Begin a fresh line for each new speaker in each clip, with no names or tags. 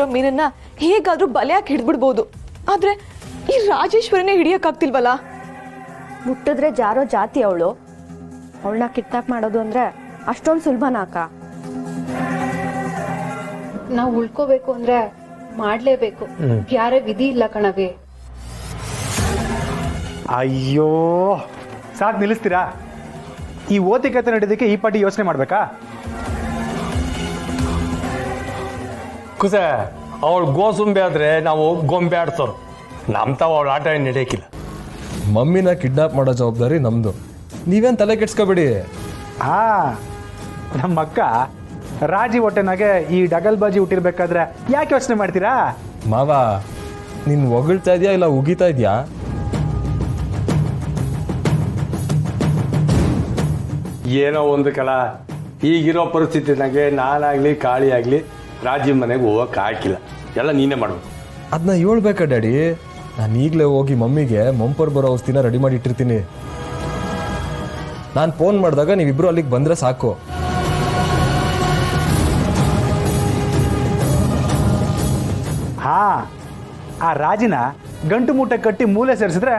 ಸಿಕ್ಕಿರೋ ಮೀನನ್ನ ಹೇಗಾದ್ರೂ ಬಲೆಯಾಗಿ ಹಿಡ್ಬಿಡ್ಬೋದು. ಆದ್ರೆ ಈ ರಾಜೇಶ್ವರಿನೇ ಹಿಡಿಯಕ್ಕಾಗ್ತಿಲ್ವಲ್ಲ.
ಮುಟ್ಟಿದ್ರೆ ಜಾರೋ ಜಾತಿ ಅವಳು. ಅವಳನ್ನ ಕಿಡ್ನಾಪ್ ಮಾಡೋದು ಅಂದ್ರೆ ಅಷ್ಟೊಂದು ಸುಲಭನಾ ಅಕ್ಕ?
ನಾವು ಉಳ್ಕೋಬೇಕು ಅಂದ್ರೆ ಮಾಡ್ಲೇಬೇಕು, ಯಾರೇ ವಿಧಿ ಇಲ್ಲ ಕಣವಿ.
ಅಯ್ಯೋ ಸಾಕು, ನಿಲ್ಲಿಸ್ತೀರಾ? ಈ ಓತಿ ಕತೆ ನಡೆಯೋದಕ್ಕೆ ಈ ಪಾಟಿ ಯೋಚನೆ ಮಾಡ್ಬೇಕಾ?
ಕುಸೆ ಅವಳು ಗೋಸುಂಬೆ ಆದ್ರೆ ನಾವು ಗೊಂಬೆ ಆಡ್ಸೋರು. ನಮ್ಮ ತಾವ ಅವಳು ಆಟ ಏನು ನಡೆಯಕ್ಕಿಲ್ಲ.
ಮಮ್ಮಿನ ಕಿಡ್ನಾಪ್ ಮಾಡೋ ಜವಾಬ್ದಾರಿ ನಮ್ದು, ನೀವೇನು ತಲೆ ಕೆಡ್ಸ್ಕೊಬೇಡಿ.
ಹಾ, ನಮ್ಮ ಅಕ್ಕ ರಾಜಿ ಹೊಟ್ಟೆನಾಗೆ ಈ ಡಗಲ್ ಬಾಜಿ ಹುಟ್ಟಿರ್ಬೇಕಾದ್ರೆ ಯಾಕೆ ಯೋಚನೆ ಮಾಡ್ತೀರಾ?
ಮಾವ, ನೀನು ಹೊಗಳ್ತಾ ಇದೆಯಾ ಇಲ್ಲ ಉಗಿತಾ ಇದೆಯಾ?
ಏನೋ ಒಂದು ಕಲ ಈಗಿರೋ ಪರಿಸ್ಥಿತಿನಾಗೆ ನಾನಾಗಲಿ ಕಾಳಿ ಆಗಲಿ ರಾಜಿ ಮನೆಗೆ ಹೋಗಕ್ಕೆ ಹಾಕಿಲ್ಲ. ಎಲ್ಲ ನೀನೇ ಮಾಡಬೇಕು.
ಅದನ್ನ ಹೇಳ್ಬೇಕಾ ಡ್ಯಾಡಿ? ನಾನು ಈಗಲೇ ಹೋಗಿ ಮಮ್ಮಿಗೆ ಮಂಪರ್ ಬರೋ ಔಷಧಿನ ರೆಡಿ ಮಾಡಿ ಇಟ್ಟಿರ್ತೀನಿ. ನಾನು ಫೋನ್ ಮಾಡಿದಾಗ ನೀವಿಬ್ರು ಅಲ್ಲಿಗೆ ಬಂದರೆ ಸಾಕು.
ಹಾ, ಆ ರಾಜಿನ ಗಂಟು ಮೂಟೆ ಕಟ್ಟಿ ಮೂಲೆ ಸೇರಿಸಿದ್ರೆ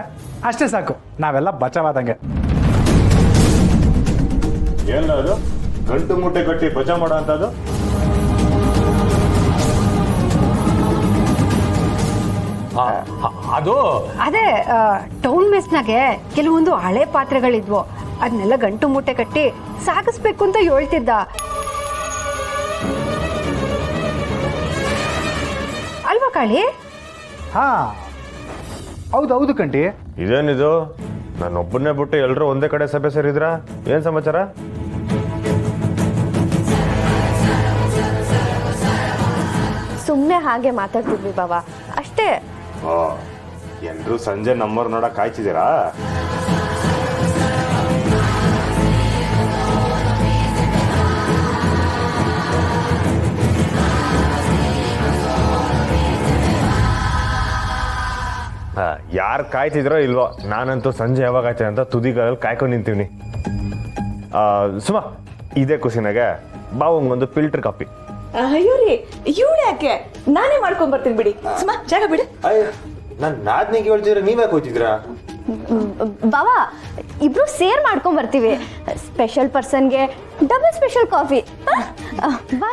ಅಷ್ಟೇ ಸಾಕು, ನಾವೆಲ್ಲ ಬಚಾವಾದಂಗೆ.
ಏನ ಅದು ಗಂಟು ಮೂಟೆ ಕಟ್ಟಿ ಬಚಾವ್ ಮಾಡೋ ಅಂತದ್ದು?
ಅದು
ಅದೇ ಟೌನ್ ಮೆಸ್ನಾಗೆ ಕೆಲವೊಂದು ಹಳೆ ಪಾತ್ರೆಗಳಿದ್ವು, ಅದನ್ನೆಲ್ಲ ಗಂಟು ಮೂಟೆ ಕಟ್ಟಿ ಸಾಗಿಸ್ಬೇಕು ಅಂತ ಹೇಳ್ತಿದ್ದ. ಅಲ್ವಾ ಕಾಳಿ?
ಹಾ ಹೌದು ಕಂಟಿ.
ಇದೇನಿದು, ನಾನೊಬ್ಬನೇ ಬಿಟ್ಟು ಎಲ್ಲರೂ ಒಂದೇ ಕಡೆ ಸಭೆ ಸೇರಿದ್ರ? ಏನ್ ಸಮಾಚಾರ?
ಸುಮ್ಮನೆ ಹಾಗೆ ಮಾತಾಡ್ತಿದ್ವಿ ಬಾವ, ಅಷ್ಟೇ.
ಎಲ್ರು ಸಂಜೆ ನಮ್ಮವ್ರು ನೋಡಕ್ ಕಾಯ್ತಿದ್ದೀರಾ? ಯಾರು ಕಾಯ್ತಿದ್ರೋ ಇಲ್ವೋ, ನಾನಂತೂ ಸಂಜೆ ಯಾವಾಗ ಆಯ್ತದೆ ಅಂತ ತುದಿಗಾಲಲ್ಲಿ ಕಾಯ್ಕೊಂಡು ನಿಂತೀವಿ. ಸುಮಾ, ಇದೇ ಖುಷಿನಾಗೆ ಬಾವಂಗೊಂದು ಫಿಲ್ಟರ್ ಕಾಫಿ.
ಅಯ್ಯೋ ರೀ, ಇವಳು ಯಾಕೆ? ನಾನೇ ಮಾಡ್ಕೊಂಡ್ ಬರ್ತೀನಿ ಬಿಡಿ. ಸುಮ್ಮ ಜಾಗ ಬಿಡು.
ನಾನು ನಾದ್ನಿಗೆ ಹೇಳ್ತಿದ್ರೆ ನೀವೇ ಕೂತಿದ್ರಾ?
ಬಾವ, ಇಬ್ರು ಸೇರ್ ಮಾಡ್ಕೊಂಡ್ ಬರ್ತೀವಿ. ಸ್ಪೆಷಲ್ ಪರ್ಸನ್ಗೆ ಡಬಲ್ ಸ್ಪೆಷಲ್ ಕಾಫಿ. ಬಾ.